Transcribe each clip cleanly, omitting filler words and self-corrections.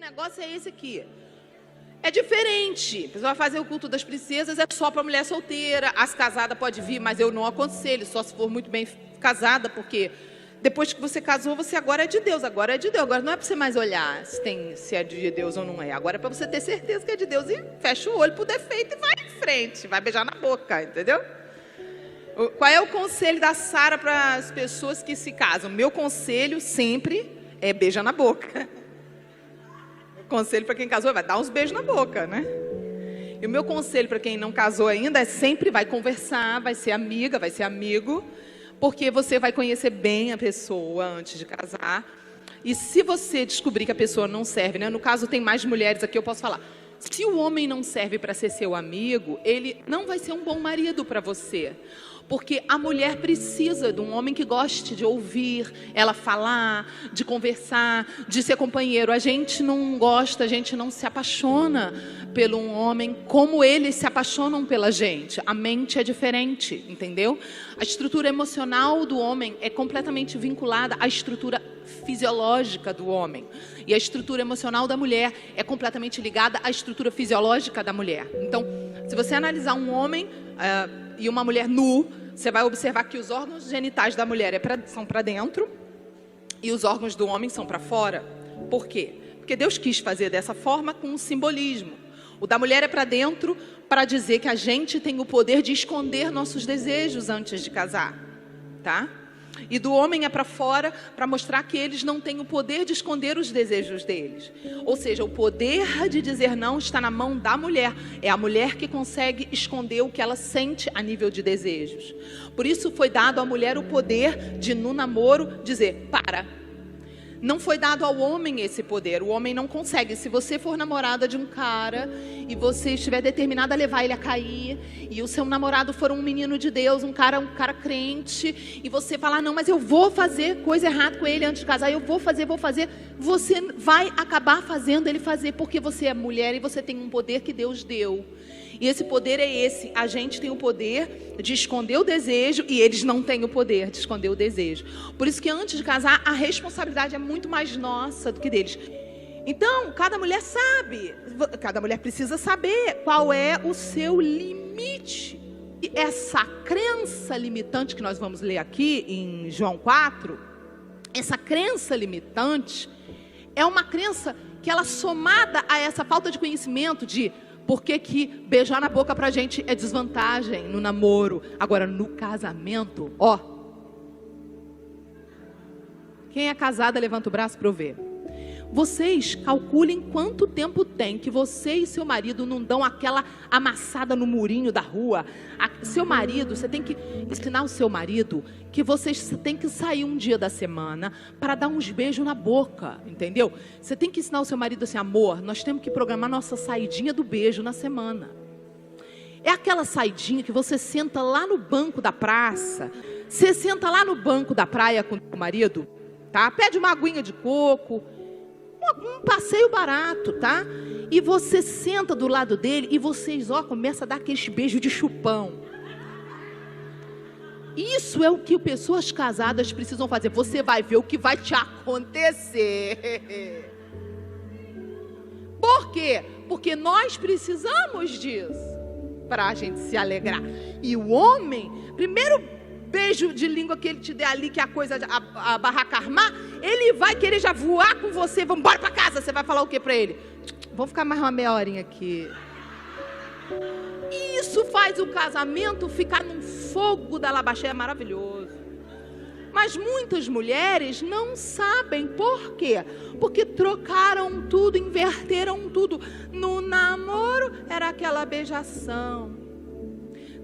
negócio é esse aqui. É diferente. Você vai fazer o culto das princesas, é só para mulher solteira. As casadas podem vir, mas eu não aconselho, só se for muito bem casada, porque depois que você casou, você agora é de Deus. Agora é de Deus. Agora não é para você mais olhar se é de Deus ou não é. Agora é para você ter certeza que é de Deus e fecha o olho pro defeito e vai em frente. Vai beijar na boca, entendeu? Qual é o conselho da Sara para as pessoas que se casam? Meu conselho sempre é beija na boca. Conselho para quem casou, vai dar uns beijos na boca, né? E o meu conselho para quem não casou ainda é sempre vai conversar, vai ser amiga, vai ser amigo, porque você vai conhecer bem a pessoa antes de casar. E se você descobrir que a pessoa não serve, né? No caso tem mais mulheres aqui, eu posso falar. Se o homem não serve para ser seu amigo, ele não vai ser um bom marido para você. Porque a mulher precisa de um homem que goste de ouvir ela falar, de conversar, de ser companheiro. A gente não gosta, a gente não se apaixona pelo um homem como eles se apaixonam pela gente. A mente é diferente, entendeu? A estrutura emocional do homem é completamente vinculada à estrutura fisiológica do homem. E a estrutura emocional da mulher é completamente ligada à estrutura fisiológica da mulher. Então, se você analisar um homem e uma mulher nu, você vai observar que os órgãos genitais da mulher são para dentro e os órgãos do homem são para fora. Por quê? Porque Deus quis fazer dessa forma com um simbolismo. O da mulher é para dentro para dizer que a gente tem o poder de esconder nossos desejos antes de casar, tá? E do homem é para fora para mostrar que eles não têm o poder de esconder os desejos deles. Ou seja, o poder de dizer não está na mão da mulher. É a mulher que consegue esconder o que ela sente a nível de desejos. Por isso foi dado à mulher o poder de, no namoro, dizer para. Não foi dado ao homem esse poder. O homem não consegue. Se você for namorada de um cara e você estiver determinada a levar ele a cair, e o seu namorado for um menino de Deus, um cara crente, e você falar, não, mas eu vou fazer coisa errada com ele antes de casar, eu vou fazer, você vai acabar fazendo ele fazer, porque você é mulher e você tem um poder que Deus deu. E esse poder é esse. A gente tem o poder de esconder o desejo e eles não têm o poder de esconder o desejo. Por isso que antes de casar, a responsabilidade é muito mais nossa do que deles. Então, cada mulher sabe, cada mulher precisa saber qual é o seu limite. E essa crença limitante que nós vamos ler aqui em João 4, essa crença limitante é uma crença que ela somada a essa falta de conhecimento de por que beijar na boca pra gente é desvantagem no namoro. Agora, no casamento, ó. Quem é casada, levanta o braço para eu ver. Vocês calculem quanto tempo tem que você e seu marido não dão aquela amassada no murinho da rua. Seu marido, você tem que ensinar o seu marido que vocês têm que sair um dia da semana para dar uns beijos na boca, entendeu? Você tem que ensinar o seu marido assim, amor, nós temos que programar nossa saidinha do beijo na semana. É aquela saidinha que você senta lá no banco da praça. Você senta lá no banco da praia com o marido, tá? Pede uma aguinha de coco, um passeio barato, tá? E você senta do lado dele e vocês, ó, começam a dar aqueles beijos de chupão. Isso é o que pessoas casadas precisam fazer. Você vai ver o que vai te acontecer. Por quê? Porque nós precisamos disso para a gente se alegrar. E o homem, primeiro beijo de língua que ele te der ali, que é a coisa, a barraca armar, ele vai querer já voar com você, vamos embora para casa. Você vai falar o que para ele? Vamos ficar mais uma meia horinha aqui. E isso faz o casamento ficar num fogo da labaxé maravilhoso. Mas muitas mulheres não sabem por quê. Porque trocaram tudo, inverteram tudo. No namoro era aquela beijação.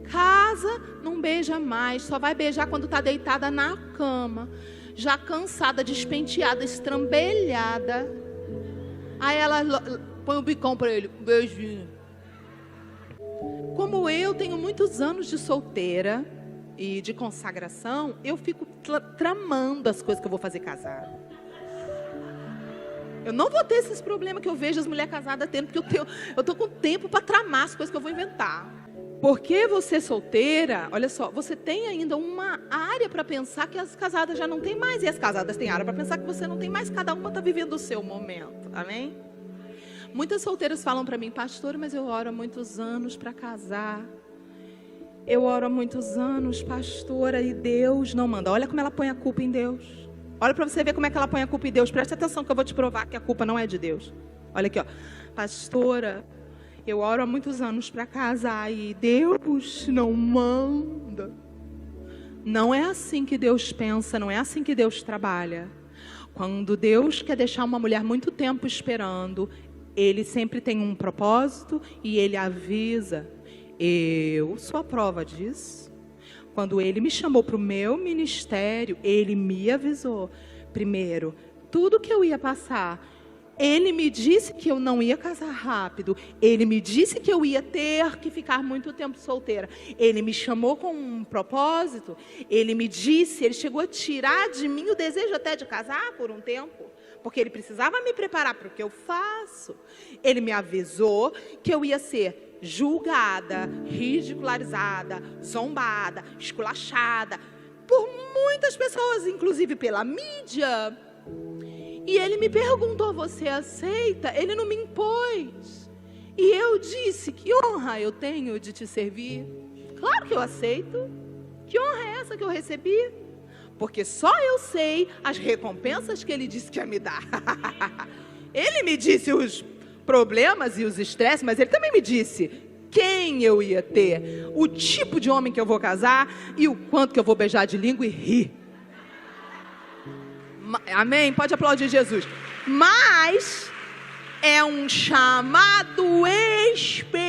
Casa, não beija mais, só vai beijar quando está deitada na cama, já cansada, despenteada, estrambelhada. Aí ela põe o bicão para ele, um beijinho. Como eu tenho muitos anos de solteira e de consagração, eu fico tramando as coisas que eu vou fazer casada. Eu não vou ter esses problemas que eu vejo as mulheres casadas tendo, porque eu estou com tempo para tramar as coisas que eu vou inventar. Porque você solteira, olha só, você tem ainda uma área para pensar que as casadas já não têm mais. E as casadas têm área para pensar que você não tem mais. Cada uma está vivendo o seu momento, amém? Muitas solteiras falam para mim, pastora, mas eu oro há muitos anos para casar. Eu oro há muitos anos, pastora, e Deus não manda. Olha como ela põe a culpa em Deus. Olha para você ver como é que ela põe a culpa em Deus. Preste atenção que eu vou te provar que a culpa não é de Deus. Olha aqui, ó. Pastora, eu oro há muitos anos para casar e Deus não manda. Não é assim que Deus pensa, não é assim que Deus trabalha. Quando Deus quer deixar uma mulher muito tempo esperando, Ele sempre tem um propósito e Ele avisa. Eu sou a prova disso. Quando Ele me chamou para o meu ministério, Ele me avisou. Primeiro, tudo que eu ia passar. Ele me disse que eu não ia casar rápido. Ele me disse que eu ia ter que ficar muito tempo solteira. Ele me chamou com um propósito. Ele me disse, Ele chegou a tirar de mim o desejo até de casar por um tempo. Porque Ele precisava me preparar para o que eu faço. Ele me avisou que eu ia ser julgada, ridicularizada, zombada, esculachada por muitas pessoas, inclusive pela mídia. E Ele me perguntou, você aceita? Ele não me impôs. E eu disse, que honra eu tenho de te servir? Claro que eu aceito. Que honra é essa que eu recebi? Porque só eu sei as recompensas que Ele disse que ia me dar. Ele me disse os problemas e os estresses, mas Ele também me disse quem eu ia ter, o tipo de homem que eu vou casar e o quanto que eu vou beijar de língua e rir. Amém? Pode aplaudir Jesus. Mas é um chamado específico.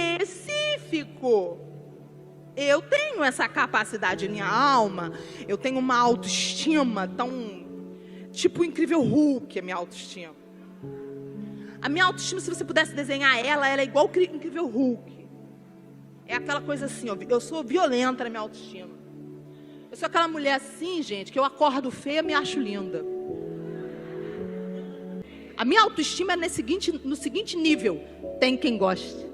Eu tenho essa capacidade em minha alma. Eu tenho uma autoestima tão... tipo o Incrível Hulk, a minha autoestima. A minha autoestima, se você pudesse desenhar ela é igual o Incrível Hulk. É aquela coisa assim, ó, eu sou violenta na minha autoestima. Eu sou aquela mulher assim, gente, que eu acordo feia e me acho linda. A minha autoestima é no seguinte nível. Tem quem goste.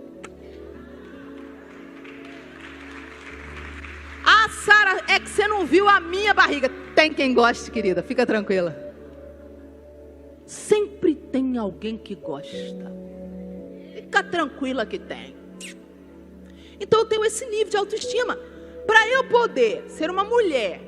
Ah, Sara, é que você não viu a minha barriga. Tem quem goste, querida, fica tranquila. Sempre tem alguém que gosta. Fica tranquila que tem. Então eu tenho esse nível de autoestima. Para eu poder ser uma mulher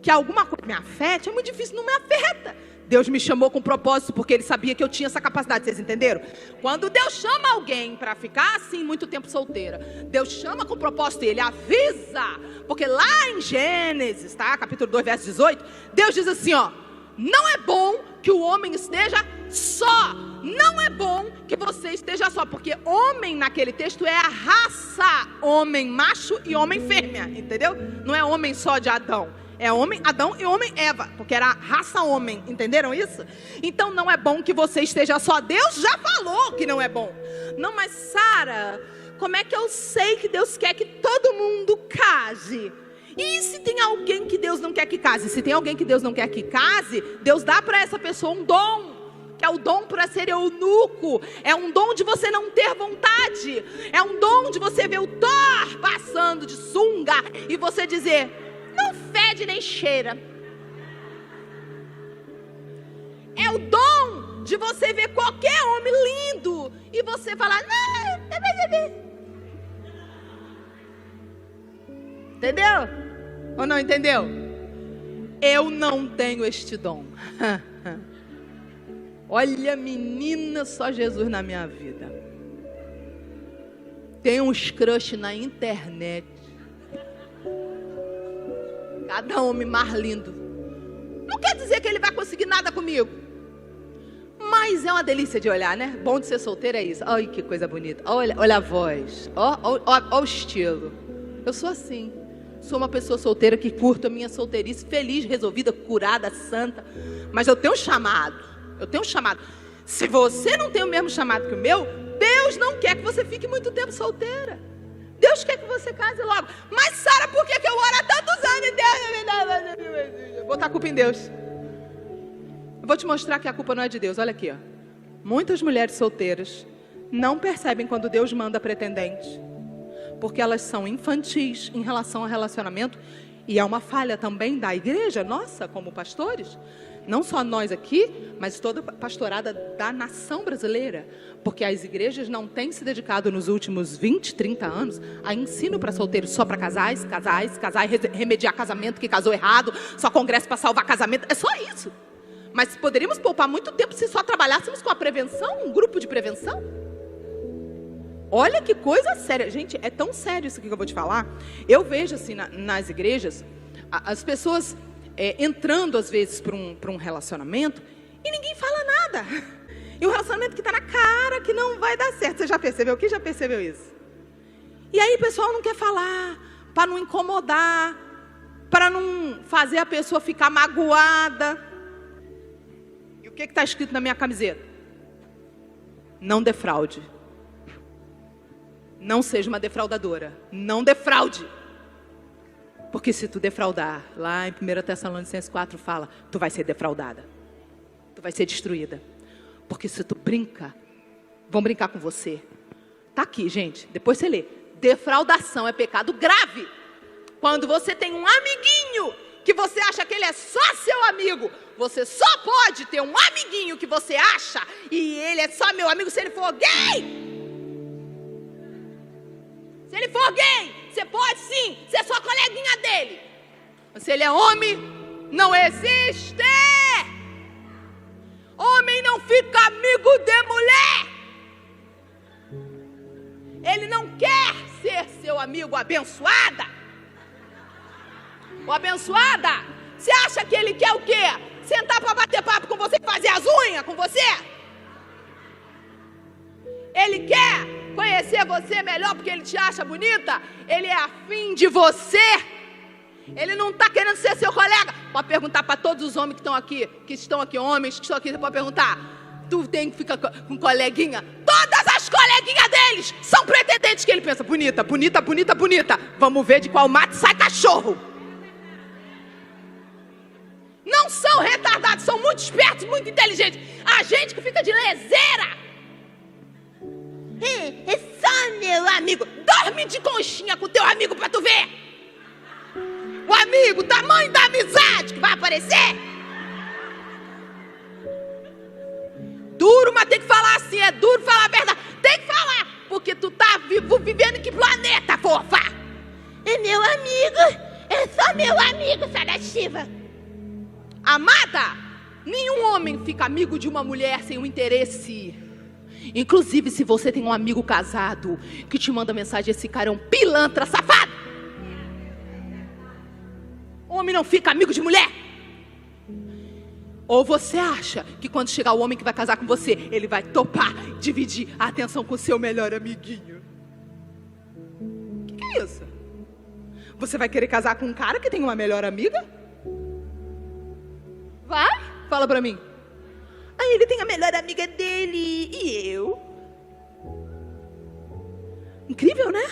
que alguma coisa me afete, é muito difícil, não me afeta. Deus me chamou com propósito porque Ele sabia que eu tinha essa capacidade, vocês entenderam? Quando Deus chama alguém para ficar assim muito tempo solteira, Deus chama com propósito e Ele avisa. Porque lá em Gênesis, tá? Capítulo 2, verso 18, Deus diz assim, ó: não é bom que o homem esteja só. Não é bom que você esteja só. Porque homem naquele texto é a raça. Homem macho e homem fêmea. Entendeu? Não é homem só de Adão. É homem Adão e homem Eva. Porque era a raça homem. Entenderam isso? Então não é bom que você esteja só. Deus já falou que não é bom. Não, mas Sara, como é que eu sei que Deus quer que todo mundo case? E se tem alguém que Deus não quer que case? Se tem alguém que Deus não quer que case, Deus dá para essa pessoa um dom, que é o dom para ser eunuco. É um dom de você não ter vontade. É um dom de você ver o Thor passando de sunga e você dizer: não fede nem cheira. É o dom de você ver qualquer homem lindo e você falar: não, entendeu? Ou não entendeu? Eu não tenho este dom. Olha, menina, só Jesus na minha vida. Tem uns crush na internet. Cada homem mais lindo. Não quer dizer que ele vai conseguir nada comigo, mas é uma delícia de olhar, né? Bom de ser solteira é isso. Ai, que coisa bonita. Olha a voz. Olha o estilo. Eu sou assim. Sou uma pessoa solteira que curto a minha solteirice, feliz, resolvida, curada, santa. Mas eu tenho um chamado. Eu tenho um chamado. Se você não tem o mesmo chamado que o meu, Deus não quer que você fique muito tempo solteira. Deus quer que você case logo. Mas Sara, por que eu oro há tantos anos e Deus... Vou botar a culpa em Deus. Eu vou te mostrar que a culpa não é de Deus. Olha aqui, ó. Muitas mulheres solteiras não percebem quando Deus manda pretendente, porque elas são infantis em relação ao relacionamento. E é uma falha também da igreja, nossa, como pastores. Não só nós aqui, mas toda a pastorada da nação brasileira. Porque as igrejas não têm se dedicado nos últimos 20, 30 anos a ensino para solteiros só para casais, remediar casamento que casou errado, só congresso para salvar casamento. É só isso. Mas poderíamos poupar muito tempo se só trabalhássemos com a prevenção, um grupo de prevenção. Olha que coisa séria. Gente, é tão sério isso que eu vou te falar. Eu vejo assim nas igrejas, as pessoas entrando às vezes para um relacionamento e ninguém fala nada. E um relacionamento que está na cara, que não vai dar certo. Você já percebeu? Quem já percebeu isso? E aí o pessoal não quer falar, para não incomodar, para não fazer a pessoa ficar magoada. E o que está escrito na minha camiseta? Não defraude. Não seja uma defraudadora. Não defraude. Porque se tu defraudar, lá em 1 Tessalonicenses 4 fala, tu vai ser defraudada. Tu vai ser destruída. Porque se tu brinca, vão brincar com você. Tá aqui, gente. Depois você lê. Defraudação é pecado grave. Quando você tem um amiguinho que você acha que ele é só seu amigo. Você só pode ter um amiguinho que você acha e ele é só meu amigo se ele for gay. Se ele for gay, você pode sim ser sua coleguinha dele. Mas se ele é homem, não existe. Homem não fica amigo de mulher. Ele não quer ser seu amigo abençoada. Ou abençoada. Você acha que ele quer o quê? Sentar para bater papo com você e fazer as unhas com você? Ele quer conhecer você melhor porque ele te acha bonita? Ele é afim de você. Ele não está querendo ser seu colega. Pode perguntar para todos os homens que estão aqui, homens que estão aqui, você pode perguntar. Tu tem que ficar com coleguinha? Todas as coleguinhas deles são pretendentes que ele pensa, bonita, bonita, bonita, bonita. Vamos ver de qual mato sai cachorro. Não são retardados, são muito espertos, muito inteligentes. A gente que fica de leseira. É só meu amigo. Dorme de conchinha com teu amigo pra tu ver. O amigo, tamanho da amizade que vai aparecer. Duro, mas tem que falar assim. É duro falar a verdade. Tem que falar. Porque tu tá vivendo em que planeta, fofa? É meu amigo. É só meu amigo, Sadativa. Amada, nenhum homem fica amigo de uma mulher sem um interesse. Inclusive, se você tem um amigo casado que te manda mensagem, esse cara é um pilantra safado. Homem não fica amigo de mulher. Ou você acha que quando chegar o homem que vai casar com você, ele vai topar dividir a atenção com o seu melhor amiguinho? O que é isso? Você vai querer casar com um cara que tem uma melhor amiga? Vai? Fala pra mim. Aí ele tem a melhor amiga dele. E eu? Incrível, né?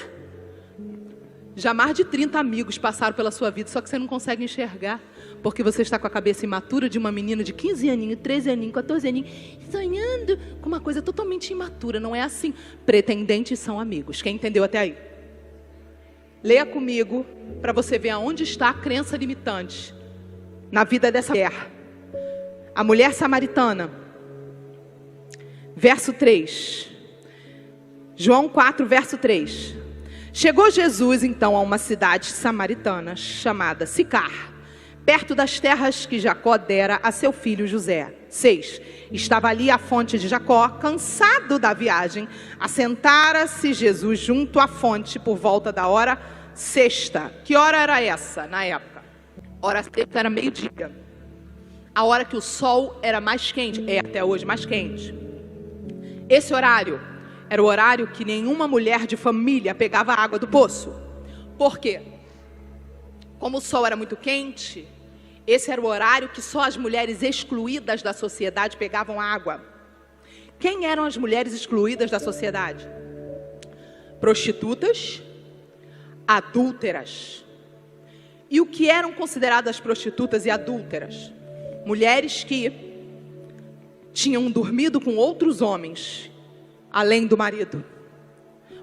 Já mais de 30 amigos passaram pela sua vida, só que você não consegue enxergar. Porque você está com a cabeça imatura de uma menina de 15 aninhos, 13 aninhos, 14 aninhos, sonhando com uma coisa totalmente imatura. Não é assim. Pretendentes são amigos. Quem entendeu até aí? Leia comigo para você ver aonde está a crença limitante na vida dessa mulher. A mulher samaritana. Verso 3. João 4, verso 3. Chegou Jesus então a uma cidade samaritana chamada Sicar, perto das terras que Jacó dera a seu filho José. 6. Estava ali a fonte de Jacó, cansado da viagem. Assentara-se Jesus junto à fonte por volta da hora sexta. Que hora era essa na época? Hora sexta era meio-dia. A hora que o sol era mais quente, é até hoje mais quente. Esse horário era o horário que nenhuma mulher de família pegava água do poço. Por quê? Como o sol era muito quente, esse era o horário que só as mulheres excluídas da sociedade pegavam água. Quem eram as mulheres excluídas da sociedade? Prostitutas, adúlteras. E o que eram consideradas prostitutas e adúlteras? Mulheres que tinham dormido com outros homens, além do marido.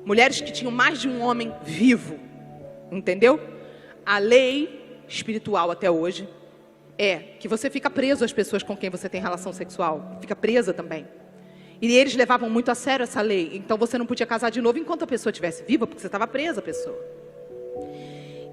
Mulheres que tinham mais de um homem vivo. Entendeu? A lei espiritual até hoje é que você fica preso às pessoas com quem você tem relação sexual. Fica presa também. E eles levavam muito a sério essa lei. Então você não podia casar de novo enquanto a pessoa estivesse viva, porque você estava presa a pessoa.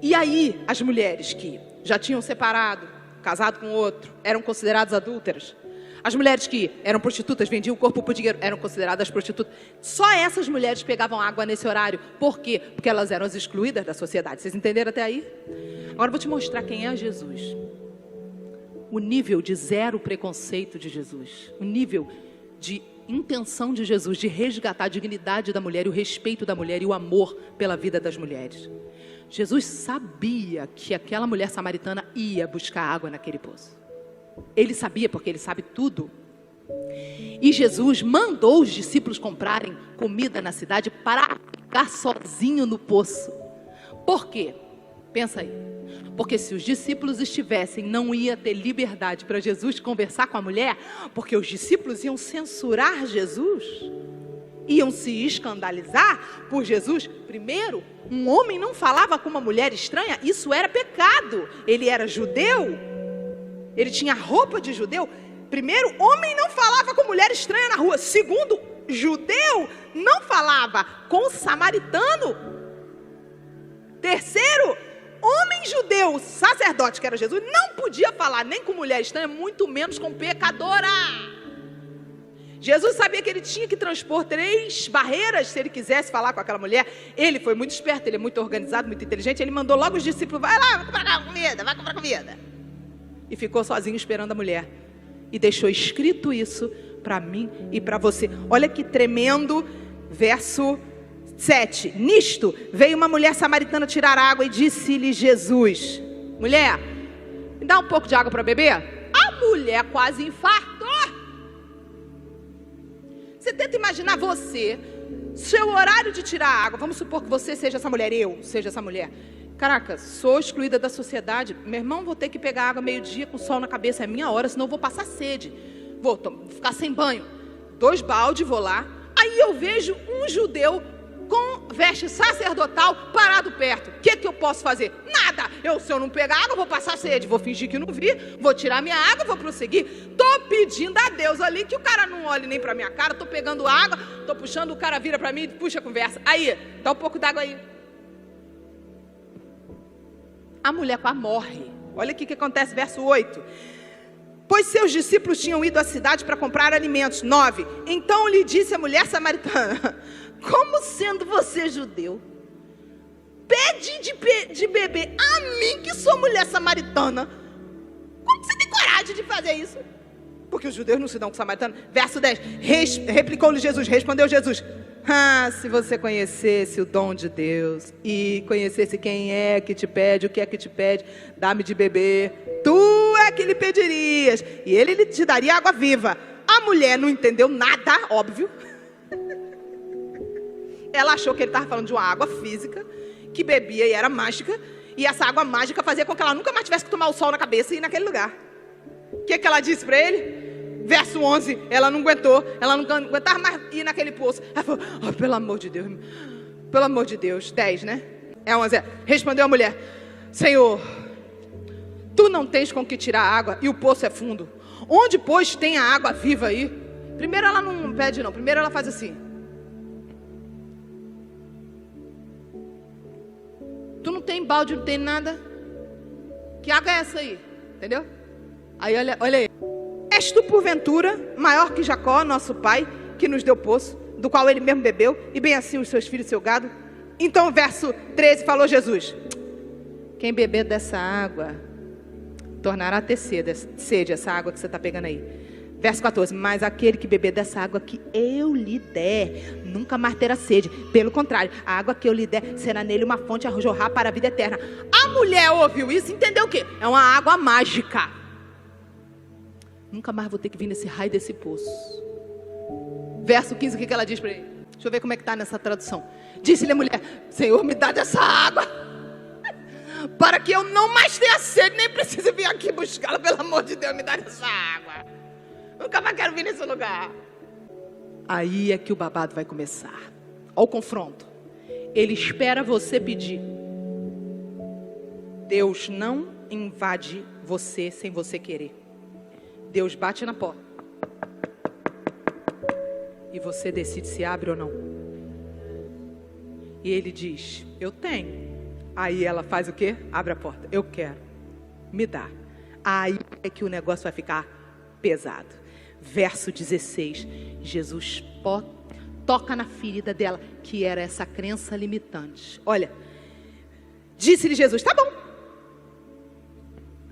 E aí, as mulheres que já tinham separado, casado com outro, eram consideradas adúlteras. As mulheres que eram prostitutas, vendiam o corpo por dinheiro, eram consideradas prostitutas. Só essas mulheres pegavam água nesse horário. Por quê? Porque elas eram as excluídas da sociedade. Vocês entenderam até aí? Agora eu vou te mostrar quem é Jesus. O nível de zero preconceito de Jesus. O nível de intenção de Jesus de resgatar a dignidade da mulher, o respeito da mulher e o amor pela vida das mulheres. Jesus sabia que aquela mulher samaritana ia buscar água naquele poço. Ele sabia, porque ele sabe tudo. E Jesus mandou os discípulos comprarem comida na cidade para ficar sozinho no poço. Por quê? Pensa aí. Porque se os discípulos estivessem, não ia ter liberdade para Jesus conversar com a mulher, porque os discípulos iam censurar Jesus, iam se escandalizar por Jesus. Primeiro, um homem não falava com uma mulher estranha, isso era pecado. Ele era judeu, ele tinha roupa de judeu. Primeiro, homem não falava com mulher estranha na rua. Segundo, judeu não falava com samaritano. Terceiro, homem judeu, sacerdote, que era Jesus, não podia falar nem com mulher estranha, muito menos com pecadora. Jesus sabia que ele tinha que transpor 3 barreiras se ele quisesse falar com aquela mulher. Ele foi muito esperto, ele é muito organizado, muito inteligente. Ele mandou logo os discípulos: vai lá, vai comprar comida, vai comprar comida. E ficou sozinho esperando a mulher. E deixou escrito isso para mim e para você. Olha que tremendo, verso 7. Nisto veio uma mulher samaritana tirar água e disse-lhe Jesus: mulher, me dá um pouco de água para beber? A mulher quase infartou. Você tenta imaginar você, seu horário de tirar água. Vamos supor que você seja essa mulher, eu seja essa mulher. Caraca, sou excluída da sociedade. Meu irmão, vou ter que pegar água meio-dia com o sol na cabeça. É minha hora, senão eu vou passar sede. Vou ficar sem banho. 2 baldes, vou lá. Aí eu vejo um judeu com veste sacerdotal parado perto. O que eu posso fazer? Nada. Se eu não pegar água, vou passar sede. Vou fingir que não vi, vou tirar minha água, vou prosseguir. Tô pedindo a Deus ali que o cara não olhe nem pra minha cara. Tô pegando água, tô puxando, o cara vira pra mim e puxa a conversa. Aí, dá um pouco d'água aí. A mulher quase morre. Olha aqui o que acontece, verso 8. Pois seus discípulos tinham ido à cidade para comprar alimentos. 9. Então lhe disse a mulher samaritana: como sendo você judeu, pede de beber a mim, que sou mulher samaritana? Como você tem coragem de fazer isso? Porque os judeus não se dão com samaritano. Verso 10. Replicou-lhe Jesus, respondeu Jesus: se você conhecesse o dom de Deus e conhecesse quem é que te pede, o que é que te pede, dá-me de beber, tu é que lhe pedirias, e ele te daria água viva. A mulher não entendeu nada, óbvio. Ela achou que ele estava falando de uma água física, que bebia e era mágica, e essa água mágica fazia com que ela nunca mais tivesse que tomar o sol na cabeça e ir naquele lugar. O que ela disse para ele? Verso 11, ela não aguentava mais ir naquele poço. Ela falou: pelo amor de Deus, pelo amor de Deus. 10, né? 11. Respondeu a mulher: Senhor, tu não tens com que tirar água e o poço é fundo. Onde, pois, tem a água viva aí? Primeiro ela não pede não, primeiro ela faz assim: tu não tem balde, não tem nada. Que água é essa aí? Entendeu? Aí olha aí. És tu porventura maior que Jacó, nosso pai, que nos deu poço, do qual ele mesmo bebeu, e bem assim os seus filhos e seu gado? Então, verso 13, falou Jesus: quem beber dessa água tornará a ter sede, essa água que você está pegando aí. Verso 14, mas aquele que beber dessa água que eu lhe der, nunca mais terá sede. Pelo contrário, a água que eu lhe der será nele uma fonte a jorrar para a vida eterna. A mulher ouviu isso e entendeu o quê? É uma água mágica. Nunca mais vou ter que vir nesse raio desse poço. Verso 15, o que ela diz para ele? Deixa eu ver como é que está nessa tradução. Disse-lhe a mulher: Senhor, me dá dessa água, para que eu não mais tenha sede, nem precise vir aqui buscá-la. Pelo amor de Deus, me dá dessa água. Nunca mais quero vir nesse lugar. Aí é que o babado vai começar. Olha o confronto. Ele espera você pedir. Deus não invade você sem você querer. Deus bate na porta. E você decide se abre ou não. E ele diz, eu tenho. Aí ela faz o quê? Abre a porta. Eu quero. Me dá. Aí é que o negócio vai ficar pesado. Verso 16. Jesus toca na ferida dela, que era essa crença limitante. Olha, disse-lhe Jesus, tá bom.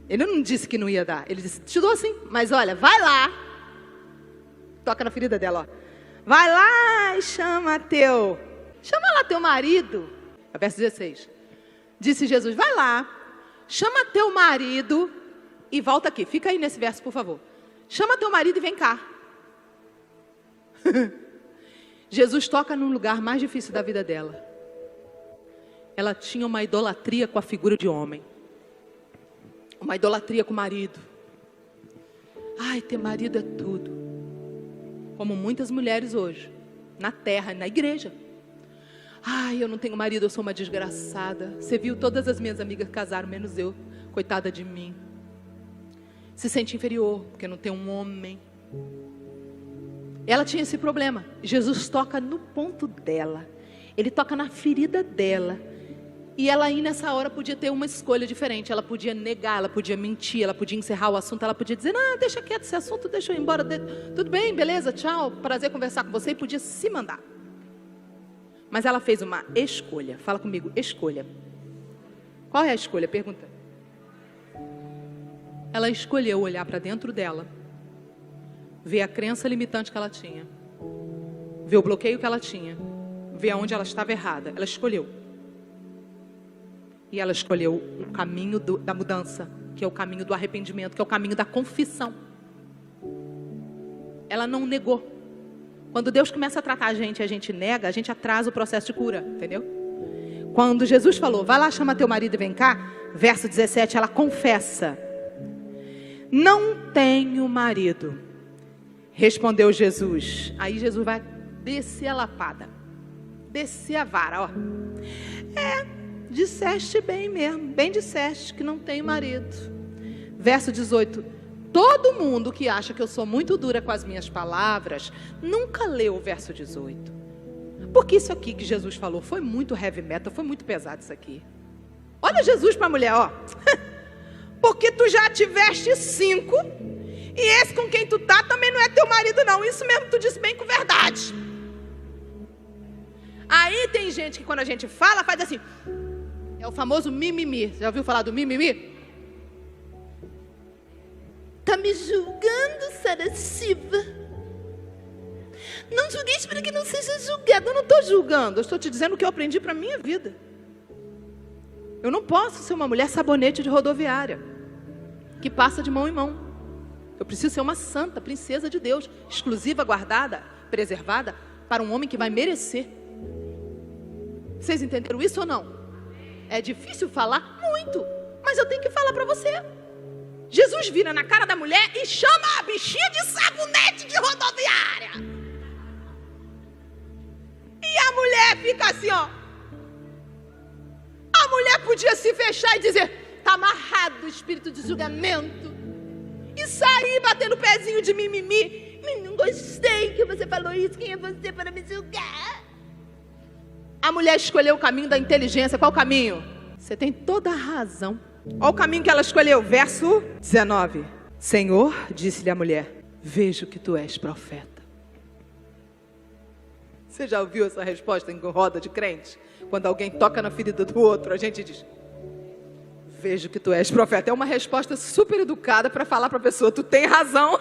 Ele não disse que não ia dar. Ele disse, te dou sim, mas olha, vai lá. Toca na ferida dela, ó. Vai lá e chama lá teu marido. Verso 16. Disse Jesus, vai lá, chama teu marido e volta aqui. Fica aí nesse verso, por favor. Chama teu marido e vem cá. Jesus toca no lugar mais difícil da vida dela. Ela tinha uma idolatria com a figura de homem. Uma idolatria com o marido. Ai, ter marido é tudo. Como muitas mulheres hoje, na terra, na igreja. Ai, eu não tenho marido, eu sou uma desgraçada. Você viu, todas as minhas amigas casaram, menos eu. Coitada de mim. Se sente inferior, porque não tem um homem. Ela tinha esse problema. Jesus toca no ponto dela. Ele toca na ferida dela. E ela aí nessa hora podia ter uma escolha diferente. Ela podia negar, ela podia mentir, ela podia encerrar o assunto. Ela podia dizer, não, deixa quieto esse assunto, deixa eu ir embora. Tudo bem, beleza, tchau, prazer conversar com você. E podia se mandar. Mas ela fez uma escolha. Fala comigo, escolha. Qual é a escolha? Pergunta. Ela escolheu olhar para dentro dela. Ver a crença limitante que ela tinha. Ver o bloqueio que ela tinha. Ver aonde ela estava errada. Ela escolheu. E ela escolheu o caminho da mudança. Que é o caminho do arrependimento. Que é o caminho da confissão. Ela não negou. Quando Deus começa a tratar a gente nega, a gente atrasa o processo de cura, entendeu? Quando Jesus falou, vai lá, chama teu marido e vem cá, verso 17, ela confessa. Não tenho marido. Respondeu Jesus. Aí Jesus vai descer a lapada. Descer a vara, ó. Disseste bem mesmo, bem disseste que não tenho marido. Verso 18. Todo mundo que acha que eu sou muito dura com as minhas palavras, nunca leu o verso 18. Porque isso aqui que Jesus falou foi muito heavy metal, foi muito pesado isso aqui. Olha Jesus para a mulher, ó. Porque tu já tiveste 5, e esse com quem tu tá também não é teu marido não. Isso mesmo tu disse bem com verdade. Aí tem gente que quando a gente fala, faz assim. É o famoso mimimi. Já ouviu falar do mimimi? Tá me julgando, Saracíba? Não julgueis para que não seja julgado. Eu não estou julgando, eu estou te dizendo o que eu aprendi para a minha vida. Eu não posso ser uma mulher sabonete de rodoviária, que passa de mão em mão. Eu preciso ser uma santa, princesa de Deus, exclusiva, guardada, preservada, para um homem que vai merecer. Vocês entenderam isso ou não? É difícil falar? Muito, mas eu tenho que falar para você. Jesus vira na cara da mulher e chama a bichinha de sabonete de rodoviária. E a mulher fica assim, ó. A mulher podia se fechar e dizer, está amarrado o espírito de julgamento. E sair batendo pezinho de mimimi. Não gostei que você falou isso, quem é você para me julgar? A mulher escolheu o caminho da inteligência. Qual o caminho? Você tem toda a razão. Olha o caminho que ela escolheu, verso 19. Senhor, disse-lhe a mulher, vejo que tu és profeta. Você já ouviu essa resposta em roda de crente? Quando alguém toca na ferida do outro, a gente diz, vejo que tu és profeta. É uma resposta super educada para falar para a pessoa, tu tem razão.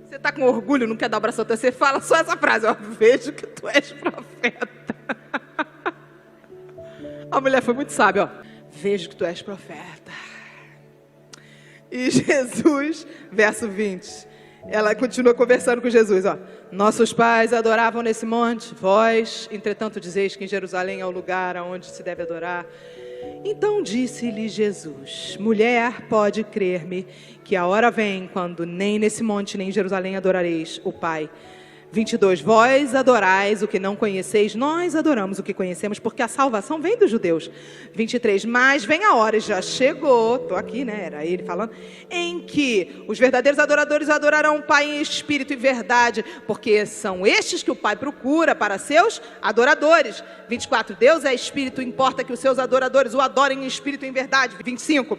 Você está com orgulho, não quer dar o abraço, você fala só essa frase, ó, vejo que tu és profeta. A mulher foi muito sábia, ó. Vejo que tu és profeta. E Jesus, verso 20. Ela continua conversando com Jesus, ó. Nossos pais adoravam nesse monte. Vós, entretanto, dizeis que em Jerusalém é o lugar aonde se deve adorar. Então disse-lhe Jesus, mulher, pode crer-me que a hora vem quando nem nesse monte nem em Jerusalém adorareis o Pai. 22, vós adorais o que não conheceis, nós adoramos o que conhecemos, porque a salvação vem dos judeus. 23, mas vem a hora, e já chegou, estou aqui, né, era ele falando, em que os verdadeiros adoradores adorarão o Pai em espírito e verdade, porque são estes que o Pai procura para seus adoradores. 24, Deus é espírito, importa que os seus adoradores o adorem em espírito e em verdade. 25,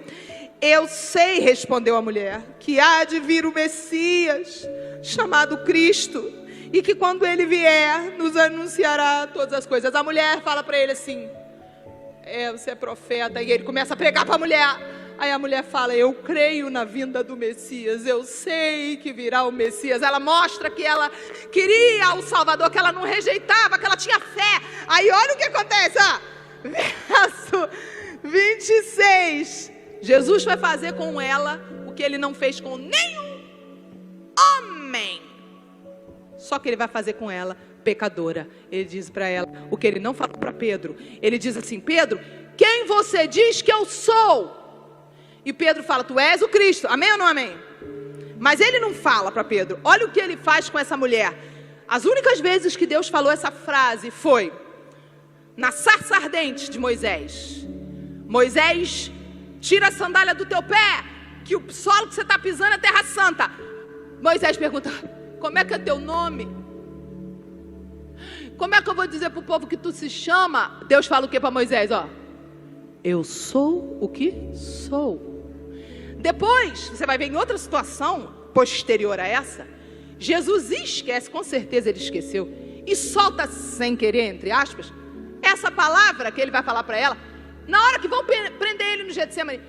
eu sei, respondeu a mulher, que há de vir o Messias, chamado Cristo, e que quando ele vier, nos anunciará todas as coisas. A mulher fala para ele assim, você é profeta, e ele começa a pregar para a mulher. Aí a mulher fala, eu creio na vinda do Messias, eu sei que virá o Messias. Ela mostra que ela queria o Salvador, que ela não rejeitava, que ela tinha fé. Aí olha o que acontece, verso 26. Jesus vai fazer com ela o que ele não fez com nenhum homem. Só que ele vai fazer com ela, pecadora. Ele diz para ela o que ele não falou para Pedro. Ele diz assim, Pedro, quem você diz que eu sou? E Pedro fala, tu és o Cristo. Amém ou não amém? Mas ele não fala para Pedro. Olha o que ele faz com essa mulher. As únicas vezes que Deus falou essa frase foi na sarça ardente de Moisés. Moisés, tira a sandália do teu pé, que o solo que você está pisando é terra santa. Moisés pergunta, como é que é teu nome? Como é que eu vou dizer para o povo que tu se chama? Deus fala o que para Moisés? Eu sou o que sou. Depois, você vai ver em outra situação posterior a essa, Jesus esquece, com certeza ele esqueceu, e solta sem querer, entre aspas, essa palavra que ele vai falar para ela, na hora que vão prender ele no Getsemane.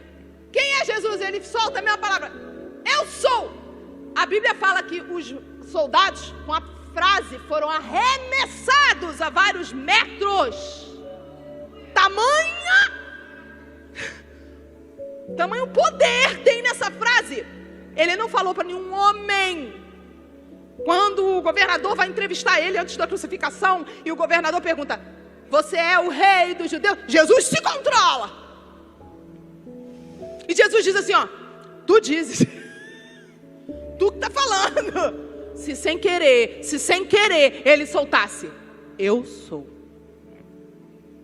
Quem é Jesus? Ele solta a mesma palavra, eu sou. A Bíblia fala que os soldados, com a frase, foram arremessados a vários metros. Tamanho poder tem nessa frase. Ele não falou para nenhum homem. Quando o governador vai entrevistar ele antes da crucificação, e o governador pergunta, você é o rei dos judeus? Jesus se controla. E Jesus diz assim, tu dizes. Tu que está falando. Se sem querer ele soltasse, eu sou.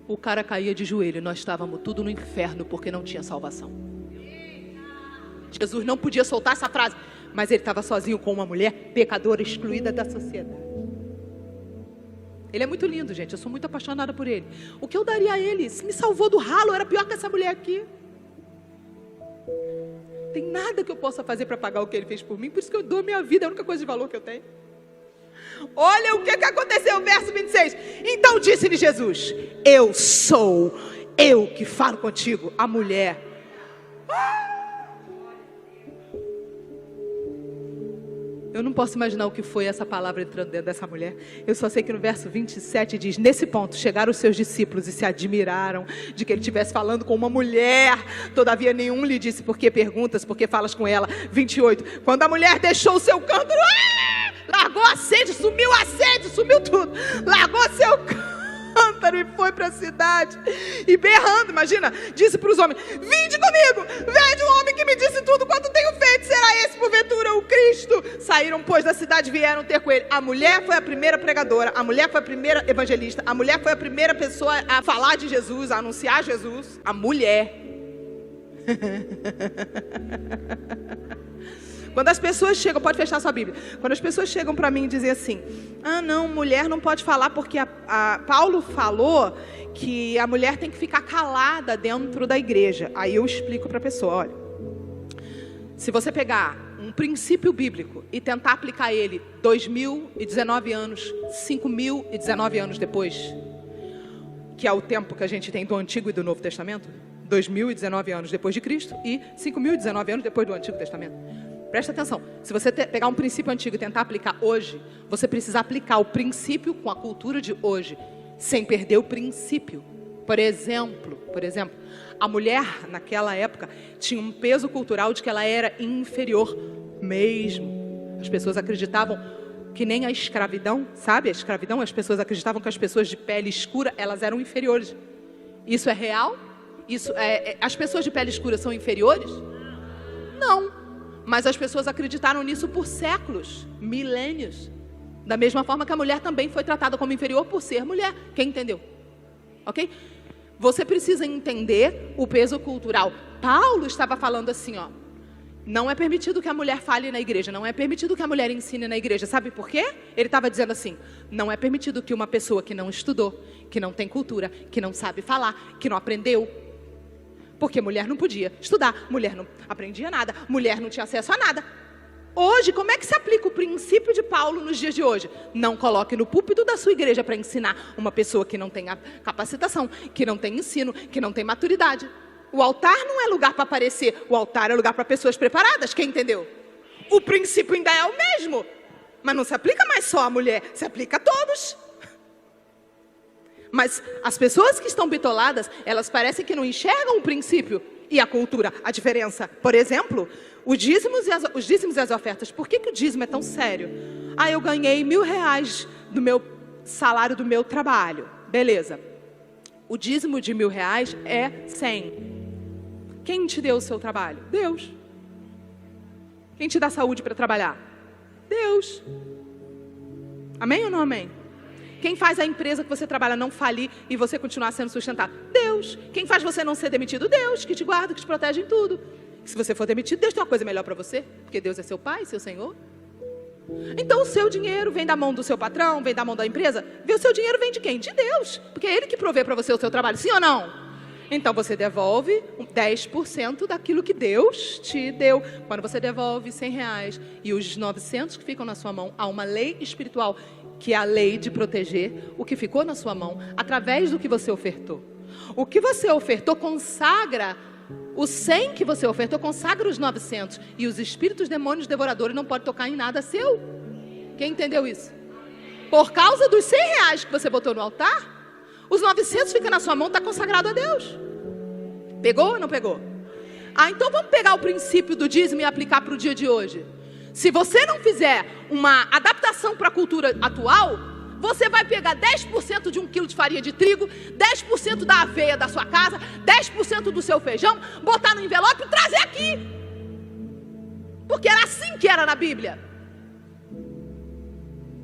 O cara caía de joelho, nós estávamos tudo no inferno porque não tinha salvação. Jesus não podia soltar essa frase, mas ele estava sozinho com uma mulher pecadora, excluída da sociedade. Ele é muito lindo, gente, eu sou muito apaixonada por ele. O que eu daria a ele? Se me salvou do ralo, era pior que essa mulher aqui. Tem nada que eu possa fazer para pagar o que ele fez por mim, por isso que eu dou minha vida, é a única coisa de valor que eu tenho. Olha o que aconteceu, verso 26. Então disse-lhe Jesus, eu sou, eu que falo contigo. A mulher, eu não posso imaginar o que foi essa palavra entrando dentro dessa mulher. Eu só sei que no verso 27 diz, nesse ponto chegaram os seus discípulos e se admiraram de que ele estivesse falando com uma mulher. Todavia nenhum lhe disse, por que perguntas, por que falas com ela? 28, quando a mulher deixou o seu cântaro, largou a sede, sumiu tudo. Largou seu cântaro e foi para a cidade. E berrando, imagina, disse para os homens, vinde comigo, veja um homem que me disse tudo quanto tenho feito, será esse porventura o Cristo? Saíram, pois, da cidade, vieram ter com ele. A mulher foi a primeira pregadora, a mulher foi a primeira evangelista, a mulher foi a primeira pessoa a falar de Jesus, a anunciar Jesus. A mulher. Quando as pessoas chegam, pode fechar sua Bíblia. Quando as pessoas chegam para mim e dizem assim, não, mulher não pode falar porque Paulo falou que a mulher tem que ficar calada dentro da igreja. Aí eu explico para a pessoa, olha, se você pegar um princípio bíblico e tentar aplicar ele 2019 anos, 5019 anos depois, que é o tempo que a gente tem do Antigo e do Novo Testamento, 2019 anos depois de Cristo e 5019 anos depois do Antigo Testamento. Presta atenção, se você pegar um princípio antigo e tentar aplicar hoje, você precisa aplicar o princípio com a cultura de hoje, sem perder o princípio. Por exemplo, a mulher naquela época tinha um peso cultural de que ela era inferior mesmo. As pessoas acreditavam que nem a escravidão, sabe? A escravidão, as pessoas acreditavam que as pessoas de pele escura, elas eram inferiores. Isso é real? As pessoas de pele escura são inferiores? Não. Mas as pessoas acreditaram nisso por séculos, milênios. Da mesma forma que a mulher também foi tratada como inferior por ser mulher. Quem entendeu? Ok? Você precisa entender o peso cultural. Paulo estava falando assim, ó. Não é permitido que a mulher fale na igreja. Não é permitido que a mulher ensine na igreja. Sabe por quê? Ele estava dizendo assim, não é permitido que uma pessoa que não estudou, que não tem cultura, que não sabe falar, que não aprendeu. Porque mulher não podia estudar, mulher não aprendia nada, mulher não tinha acesso a nada. Hoje, como é que se aplica o princípio de Paulo nos dias de hoje? Não coloque no púlpito da sua igreja para ensinar uma pessoa que não tem capacitação, que não tem ensino, que não tem maturidade. O altar não é lugar para aparecer, o altar é lugar para pessoas preparadas, quem entendeu? O princípio ainda é o mesmo, mas não se aplica mais só à mulher, se aplica a todos. Mas as pessoas que estão bitoladas, elas parecem que não enxergam o princípio e a cultura, a diferença. Por exemplo, os dízimos e as ofertas. Por que o dízimo é tão sério? Ah, eu ganhei R$1.000 do meu salário do meu trabalho. Beleza. O dízimo de R$1.000 é 100. Quem te deu o seu trabalho? Deus. Quem te dá saúde para trabalhar? Deus. Amém ou não amém? Quem faz a empresa que você trabalha não falir e você continuar sendo sustentado? Deus. Quem faz você não ser demitido? Deus, que te guarda, que te protege em tudo. Se você for demitido, Deus tem uma coisa melhor para você, porque Deus é seu Pai, seu Senhor. Então o seu dinheiro vem da mão do seu patrão, vem da mão da empresa. O seu dinheiro vem de quem? De Deus. Porque é Ele que provê para você o seu trabalho, sim ou não? Então você devolve 10% daquilo que Deus te deu. Quando você devolve R$100 e os 900 que ficam na sua mão, há uma lei espiritual, que é a lei de proteger o que ficou na sua mão, através do que você ofertou. O que você ofertou consagra o 100 que você ofertou, consagra os 900. E os espíritos demônios devoradores não podem tocar em nada seu. Quem entendeu isso? Por causa dos R$100 que você botou no altar, os 900 ficam na sua mão, está consagrado a Deus. Pegou ou não pegou? Ah, então vamos pegar o princípio do dízimo e aplicar para o dia de hoje. Se você não fizer uma adaptação para a cultura atual, você vai pegar 10% de 1 quilo de farinha de trigo, 10% da aveia da sua casa, 10% do seu feijão, botar no envelope e trazer aqui. Porque era assim que era na Bíblia.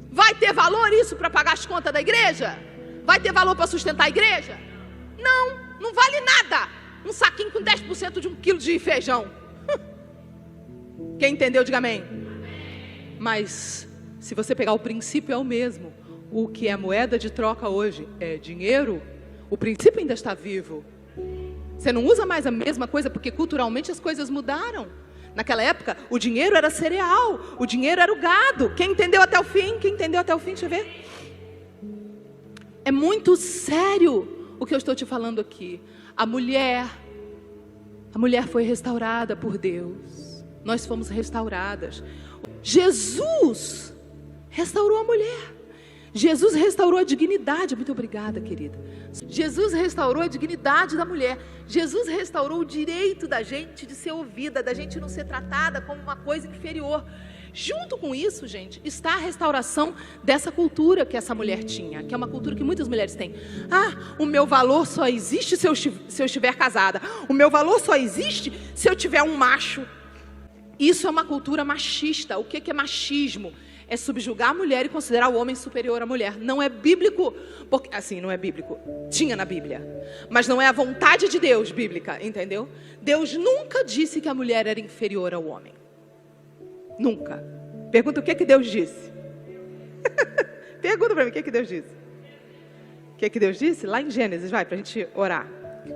Vai ter valor isso para pagar as contas da igreja? Vai ter valor para sustentar a igreja? Não, não vale nada. Um saquinho com 10% de 1 quilo de feijão. Quem entendeu, diga amém. Mas se você pegar o princípio é o mesmo. O que é moeda de troca hoje é dinheiro. O princípio ainda está vivo. Você não usa mais a mesma coisa porque culturalmente as coisas mudaram. Naquela época o dinheiro era cereal, o dinheiro era o gado. Quem entendeu até o fim? Quem entendeu até o fim? Deixa eu ver. É muito sério o que eu estou te falando aqui. A mulher foi restaurada por Deus. Nós fomos restauradas. Jesus restaurou a mulher. Jesus restaurou a dignidade. Muito obrigada, querida. Jesus restaurou a dignidade da mulher. Jesus restaurou o direito da gente de ser ouvida, da gente não ser tratada como uma coisa inferior. Junto com isso, gente, está a restauração dessa cultura que essa mulher tinha, que é uma cultura que muitas mulheres têm. Ah, o meu valor só existe se eu estiver casada. O meu valor só existe se eu tiver um macho. Isso é uma cultura machista. O que é machismo? É subjugar a mulher e considerar o homem superior à mulher. Não é bíblico, porque, assim, não é bíblico. Tinha na Bíblia, mas não é a vontade de Deus bíblica, entendeu? Deus nunca disse que a mulher era inferior ao homem. Nunca. Pergunta o que Deus disse. Pergunta para mim o que Deus disse. O que Deus disse? Lá em Gênesis, vai, para a gente orar.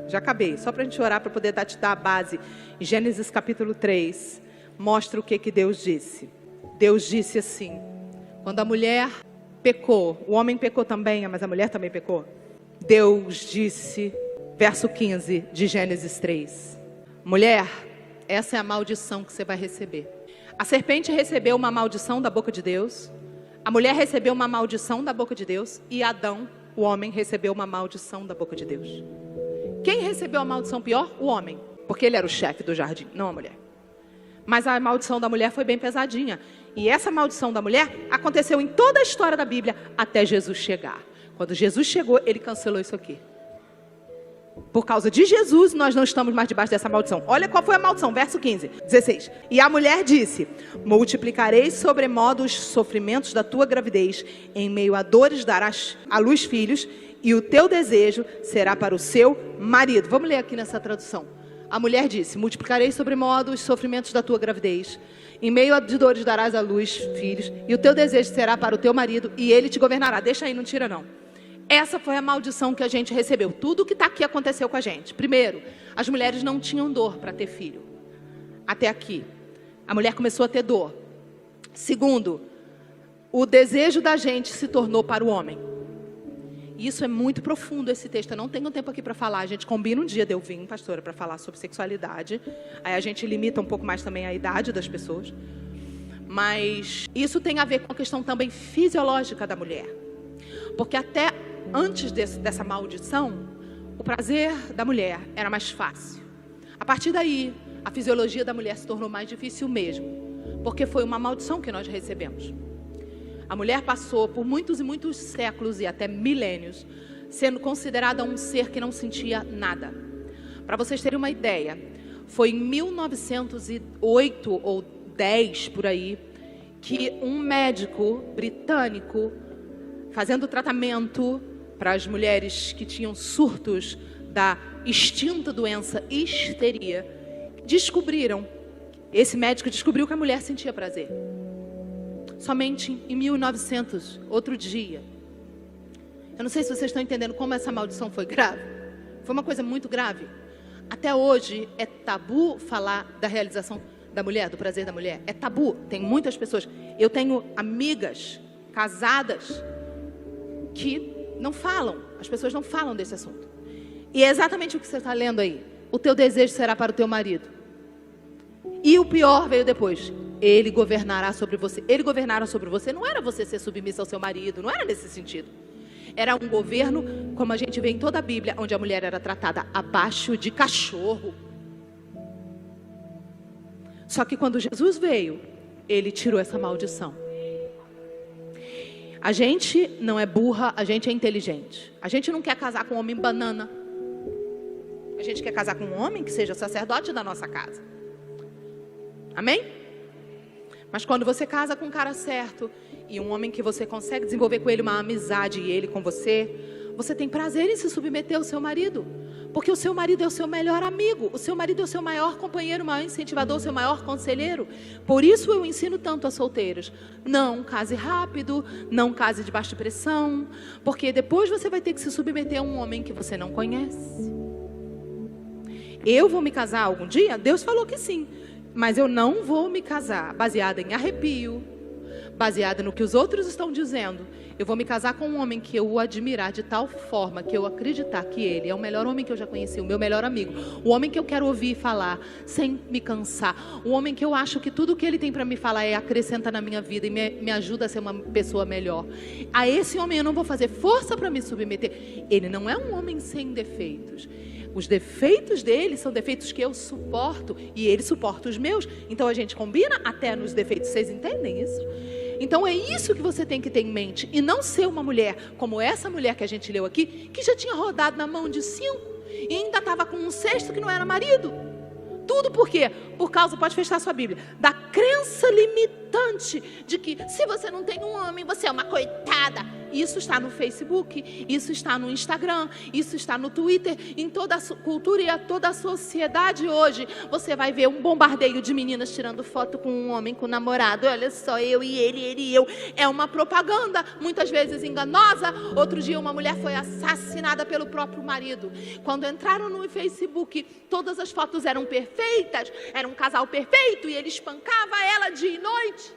Já acabei, só para a gente orar, para poder te dar a base. Em Gênesis capítulo 3, mostra o que Deus disse. Deus disse assim: quando a mulher pecou, o homem pecou também, mas a mulher também pecou. Deus disse, verso 15 de Gênesis 3: mulher, essa é a maldição que você vai receber. A serpente recebeu uma maldição da boca de Deus, a mulher recebeu uma maldição da boca de Deus, e Adão, o homem, recebeu uma maldição da boca de Deus. Quem recebeu a maldição pior? O homem, porque ele era o chefe do jardim, não a mulher. Mas a maldição da mulher foi bem pesadinha. E essa maldição da mulher aconteceu em toda a história da Bíblia, até Jesus chegar. Quando Jesus chegou, ele cancelou isso aqui. Por causa de Jesus, nós não estamos mais debaixo dessa maldição. Olha qual foi a maldição, verso 15, 16. E a mulher disse: multiplicarei sobremodo os sofrimentos da tua gravidez, em meio a dores darás à luz filhos, e o teu desejo será para o seu marido. Vamos ler aqui nessa tradução. A mulher disse: multiplicarei sobremodo os sofrimentos da tua gravidez, em meio a dores darás à luz filhos, e o teu desejo será para o teu marido, e ele te governará. Deixa aí, não tira não. Essa foi a maldição que a gente recebeu. Tudo que está aqui aconteceu com a gente. Primeiro, as mulheres não tinham dor para ter filho. Até aqui. A mulher começou a ter dor. Segundo, o desejo da gente se tornou para o homem. Isso é muito profundo, esse texto. Eu não tenho tempo aqui para falar. A gente combina um dia de eu vir, pastora, para falar sobre sexualidade. Aí a gente limita um pouco mais também a idade das pessoas. Mas isso tem a ver com a questão também fisiológica da mulher. Porque até antes dessa maldição, o prazer da mulher era mais fácil. A partir daí, a fisiologia da mulher se tornou mais difícil mesmo. Porque foi uma maldição que nós recebemos. A mulher passou por muitos e muitos séculos e até milênios sendo considerada um ser que não sentia nada. Para vocês terem uma ideia, foi em 1908 ou 10 por aí que um médico britânico, fazendo tratamento para as mulheres que tinham surtos da extinta doença histeria, esse médico descobriu que a mulher sentia prazer. Somente em 1900, outro dia. Eu não sei se vocês estão entendendo como essa maldição foi grave. Foi uma coisa muito grave. Até hoje é tabu falar da realização da mulher, do prazer da mulher. É tabu. Tem muitas pessoas. Eu tenho amigas casadas que não falam. As pessoas não falam desse assunto. E é exatamente o que você está lendo aí. O teu desejo será para o teu marido. E o pior veio depois. Ele governará sobre você. Ele governará sobre você. Não era você ser submissa ao seu marido. Não era nesse sentido. Era um governo, como a gente vê em toda a Bíblia, onde a mulher era tratada abaixo de cachorro. Só que quando Jesus veio, ele tirou essa maldição. A gente não é burra, a gente é inteligente. A gente não quer casar com um homem banana. A gente quer casar com um homem que seja sacerdote da nossa casa. Amém? Mas quando você casa com um cara certo e um homem que você consegue desenvolver com ele uma amizade e ele com você, você tem prazer em se submeter ao seu marido. Porque o seu marido é o seu melhor amigo, o seu marido é o seu maior companheiro, o maior incentivador, o seu maior conselheiro. Por isso eu ensino tanto a solteiros: não case rápido, não case debaixo de pressão, porque depois você vai ter que se submeter a um homem que você não conhece. Eu vou me casar algum dia? Deus falou que sim. Mas eu não vou me casar baseada em arrepio, baseada no que os outros estão dizendo. Eu vou me casar com um homem que eu o admirar de tal forma que eu acreditar que ele é o melhor homem que eu já conheci, o meu melhor amigo, o homem que eu quero ouvir falar sem me cansar, o homem que eu acho que tudo que ele tem para me falar é acrescenta na minha vida e me ajuda a ser uma pessoa melhor. A esse homem eu não vou fazer força para me submeter. Ele não é um homem sem defeitos. Os defeitos dele são defeitos que eu suporto e ele suporta os meus. Então a gente combina até nos defeitos. Vocês entendem isso? Então é isso que você tem que ter em mente. E não ser uma mulher como essa mulher que a gente leu aqui, que já tinha rodado na mão de 5 e ainda estava com um 6º que não era marido. Tudo por quê? Por causa, pode fechar sua Bíblia, da crença limitante de que se você não tem um homem, você é uma coitada. Isso está no Facebook, isso está no Instagram, isso está no Twitter, em toda a cultura e a toda a sociedade hoje. Você vai ver um bombardeio de meninas tirando foto com um homem, com um namorado. Olha só, eu e ele e eu. É uma propaganda, muitas vezes enganosa. Outro dia uma mulher foi assassinada pelo próprio marido. Quando entraram no Facebook, todas as fotos eram perfeitas, era um casal perfeito e ele espancava ela dia e noite.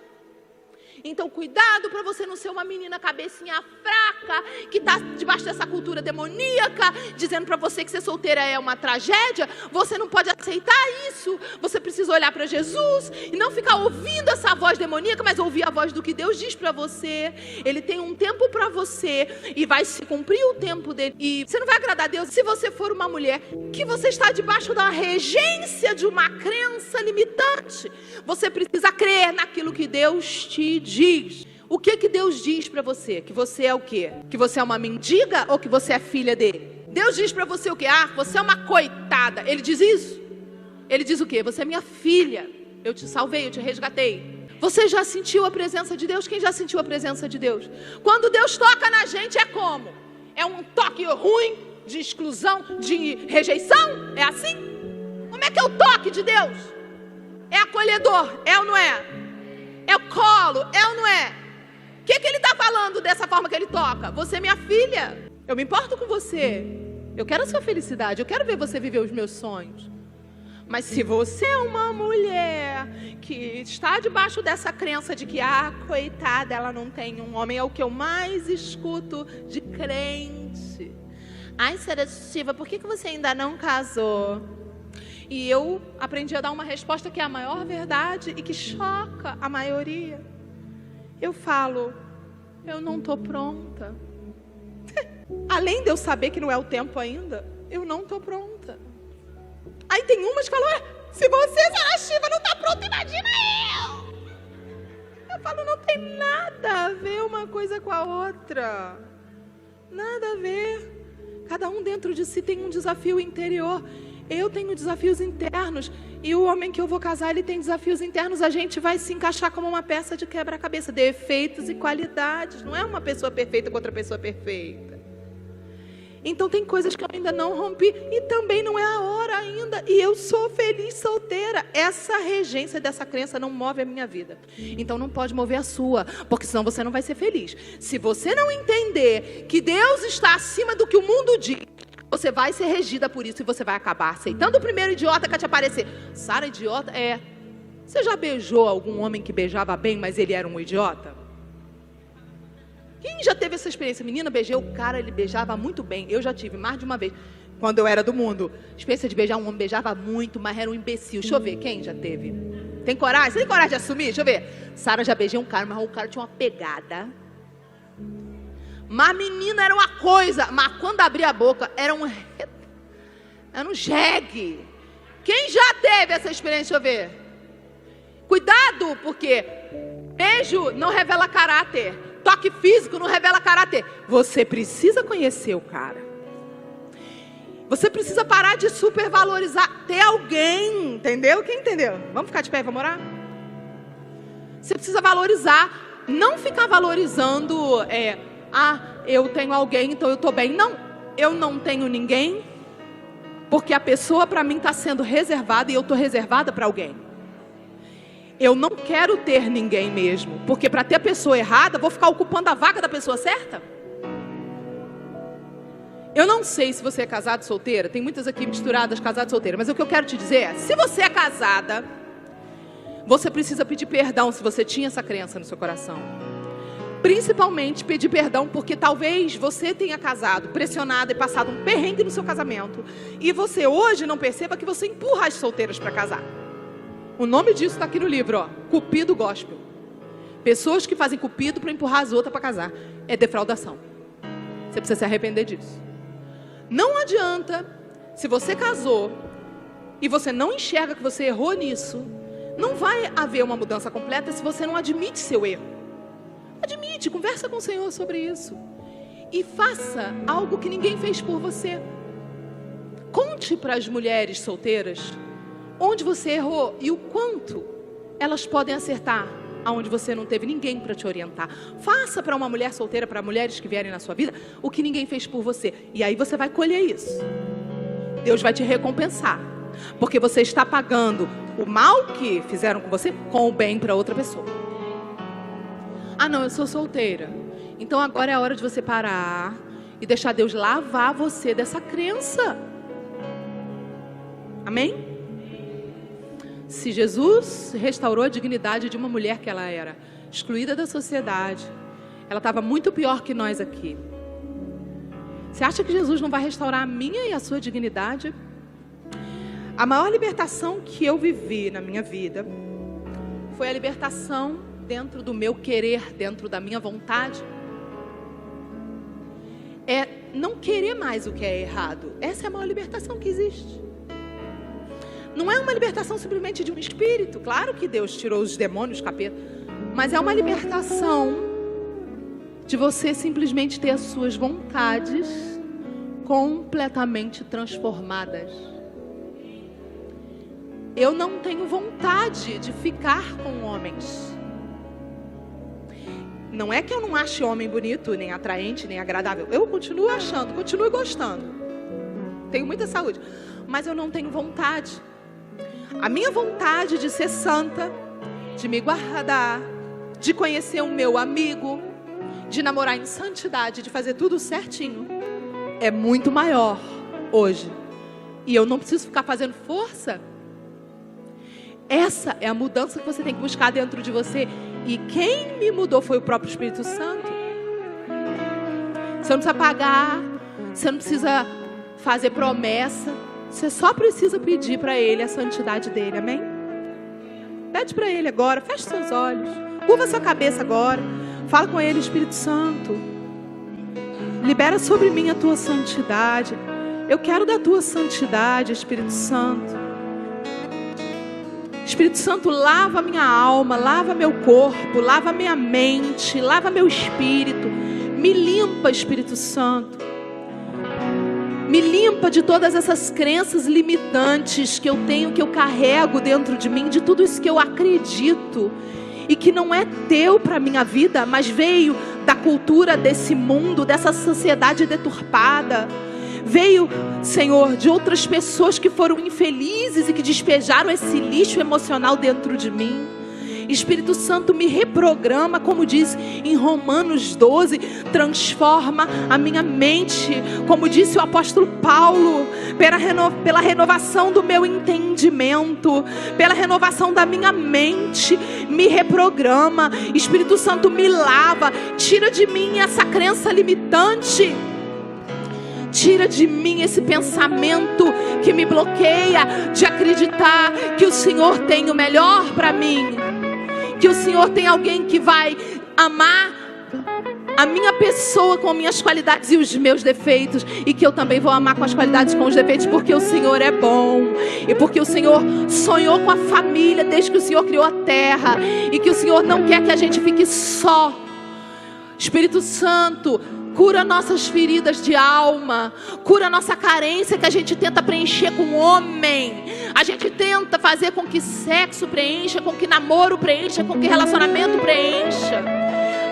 Então cuidado para você não ser uma menina cabecinha fraca, que está debaixo dessa cultura demoníaca, dizendo para você que ser solteira é uma tragédia. Você não pode aceitar isso. Você precisa olhar para Jesus e não ficar ouvindo essa voz demoníaca, mas ouvir a voz do que Deus diz para você. Ele tem um tempo para você e vai se cumprir o tempo dele. E você não vai agradar a Deus se você for uma mulher que você está debaixo da regência de uma crença limitante. Você precisa crer naquilo que Deus te diz. O que Deus diz para você? Que você é o quê? Que você é uma mendiga ou que você é filha dele? Deus diz para você o quê? Ah, você é uma coitada. Ele diz isso? Ele diz o quê? Você é minha filha. Eu te salvei, eu te resgatei. Você já sentiu a presença de Deus? Quem já sentiu a presença de Deus? Quando Deus toca na gente é como? É um toque ruim, de exclusão, de rejeição? É assim? Como é que é o toque de Deus? É acolhedor, é ou não é? É o colo, é ou não é? O que Ele está falando dessa forma que Ele toca? Você é minha filha. Eu me importo com você. Eu quero a sua felicidade. Eu quero ver você viver os meus sonhos. Mas se você é uma mulher que está debaixo dessa crença de que, coitada, ela não tem um homem, é o que eu mais escuto de crente. Ai, Sara Silva, por que você ainda não casou? E eu aprendi a dar uma resposta que é a maior verdade e que choca a maioria. Eu falo, eu não estou pronta. Além de eu saber que não é o tempo ainda, eu não estou pronta. Aí tem umas que falam, se você, Sara Silva, não está pronta, imagina eu. Eu falo, não tem nada a ver uma coisa com a outra. Nada a ver. Cada um dentro de si tem um desafio interior. Eu tenho desafios internos. E o homem que eu vou casar, ele tem desafios internos. A gente vai se encaixar como uma peça de quebra-cabeça. Defeitos e qualidades. Não é uma pessoa perfeita com outra pessoa perfeita. Então tem coisas que eu ainda não rompi. E também não é a hora ainda. E eu sou feliz solteira. Essa regência dessa crença não move a minha vida. Então não pode mover a sua. Porque senão você não vai ser feliz. Se você não entender que Deus está acima do que o mundo diz, você vai ser regida por isso. E você vai acabar aceitando o primeiro idiota que vai te aparecer. Sara, idiota? É. Você já beijou algum homem que beijava bem, mas ele era um idiota? Quem já teve essa experiência? Menina, beijei o cara, ele beijava muito bem. Eu já tive mais de uma vez, quando eu era do mundo. Experiência de beijar um homem, beijava muito, mas era um imbecil. Deixa eu ver, quem já teve? Tem coragem? Você tem coragem de assumir? Deixa eu ver. Sara, já beijei um cara, mas o cara tinha uma pegada. Mas menina, era uma coisa. Mas quando abria a boca, era um jegue. Quem já teve essa experiência? Deixa eu ver. Cuidado, porque beijo não revela caráter. Toque físico não revela caráter. Você precisa conhecer o cara. Você precisa parar de supervalorizar. Ter alguém, entendeu? Quem entendeu? Vamos ficar de pé e vamos orar? Você precisa valorizar. Não ficar valorizando, eu tenho alguém, então eu estou bem. Não, eu não tenho ninguém, porque a pessoa para mim está sendo reservada e eu estou reservada para alguém. Eu não quero ter ninguém mesmo, porque para ter a pessoa errada, vou ficar ocupando a vaga da pessoa certa? Eu não sei se você é casado ou solteira, tem muitas aqui misturadas, casada e solteira, mas o que eu quero te dizer é, se você é casada, você precisa pedir perdão se você tinha essa crença no seu coração. Principalmente pedir perdão porque talvez você tenha casado, pressionado e passado um perrengue no seu casamento, e você hoje não perceba que você empurra as solteiras para casar. O nome disso está aqui no livro, ó, Cupido Gospel. Pessoas que fazem cupido para empurrar as outras para casar. É defraudação. Você precisa se arrepender disso. Não adianta, se você casou e você não enxerga que você errou nisso, não vai haver uma mudança completa se você não admite seu erro. Admite, conversa com o Senhor sobre isso. E faça algo que ninguém fez por você. Conte para as mulheres solteiras onde você errou e o quanto elas podem acertar aonde você não teve ninguém para te orientar. Faça para uma mulher solteira, para mulheres que vierem na sua vida, o que ninguém fez por você. E aí você vai colher isso. Deus vai te recompensar. Porque você está pagando o mal que fizeram com você com o bem para outra pessoa. Ah não, eu sou solteira. Então agora é a hora de você parar e deixar Deus lavar você dessa crença. Amém? Se Jesus restaurou a dignidade de uma mulher que ela era excluída da sociedade, ela estava muito pior que nós aqui. Você acha que Jesus não vai restaurar a minha e a sua dignidade? A maior libertação que eu vivi na minha vida foi a libertação dentro do meu querer, dentro da minha vontade. É não querer mais o que é errado. Essa é a maior libertação que existe. Não é uma libertação simplesmente de um espírito. Claro que Deus tirou os demônios, capeta. Mas é uma libertação de você simplesmente ter as suas vontades completamente transformadas. Eu não tenho vontade de ficar com homens. Não é que eu não ache homem bonito, nem atraente, nem agradável. Eu continuo achando, continuo gostando. Tenho muita saúde. Mas eu não tenho vontade. A minha vontade de ser santa, de me guardar, de conhecer o meu amigo, de namorar em santidade, de fazer tudo certinho, é muito maior hoje. E eu não preciso ficar fazendo força. Essa é a mudança que você tem que buscar dentro de você. E quem me mudou foi o próprio Espírito Santo. Você não precisa pagar, você não precisa fazer promessa. Você só precisa pedir para Ele a santidade dEle, amém? Pede para Ele agora, feche seus olhos, curva sua cabeça agora. Fala com Ele, Espírito Santo. Libera sobre mim a Tua santidade. Eu quero da Tua santidade, Espírito Santo. Espírito Santo, lava minha alma, lava meu corpo, lava minha mente, lava meu espírito. Me limpa, Espírito Santo. Me limpa de todas essas crenças limitantes que eu tenho, que eu carrego dentro de mim, de tudo isso que eu acredito e que não é teu para a minha vida, mas veio da cultura desse mundo, dessa sociedade deturpada. Veio, Senhor, de outras pessoas que foram infelizes e que despejaram esse lixo emocional dentro de mim. Espírito Santo, me reprograma, como diz em Romanos 12, transforma a minha mente, como disse o apóstolo Paulo, pela renovação do meu entendimento, pela renovação da minha mente, me reprograma. Espírito Santo, me lava, tira de mim essa crença limitante. Tira de mim esse pensamento que me bloqueia de acreditar que o Senhor tem o melhor para mim. Que o Senhor tem alguém que vai amar a minha pessoa com minhas qualidades e os meus defeitos. E que eu também vou amar com as qualidades e com os defeitos, porque o Senhor é bom. E porque o Senhor sonhou com a família desde que o Senhor criou a terra. E que o Senhor não quer que a gente fique só. Espírito Santo, cura nossas feridas de alma. Cura nossa carência que a gente tenta preencher com homem. A gente tenta fazer com que sexo preencha, com que namoro preencha, com que relacionamento preencha.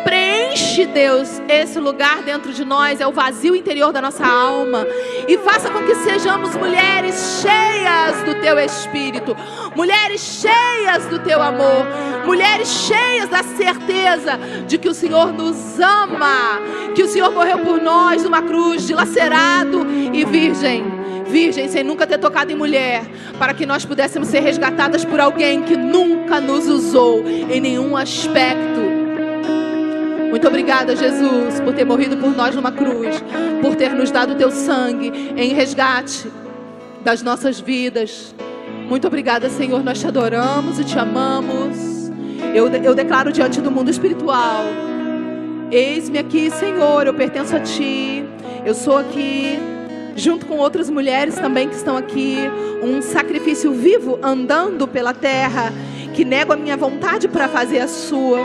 Preenche, Deus, esse lugar dentro de nós, é o vazio interior da nossa alma. E faça com que sejamos mulheres cheias do Teu Espírito. Mulheres cheias do Teu amor. Mulheres cheias da certeza de que o Senhor nos ama. Que o Senhor morreu por nós numa cruz, dilacerado e virgem, sem nunca ter tocado em mulher, para que nós pudéssemos ser resgatadas por alguém que nunca nos usou em nenhum aspecto. Muito obrigada, Jesus, por ter morrido por nós numa cruz, por ter nos dado o Teu sangue em resgate das nossas vidas. Muito obrigada, Senhor, nós Te adoramos e Te amamos. Eu declaro diante do mundo espiritual: eis-me aqui, Senhor, eu pertenço a Ti. Eu sou aqui, junto com outras mulheres também que estão aqui, um sacrifício vivo andando pela terra, que nego a minha vontade para fazer a Sua.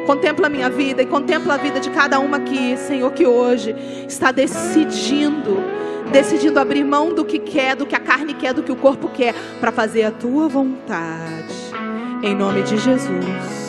Contempla a minha vida e contempla a vida de cada uma aqui, Senhor, que hoje está decidindo abrir mão do que quer, do que a carne quer, do que o corpo quer, para fazer a Tua vontade. Em nome de Jesus.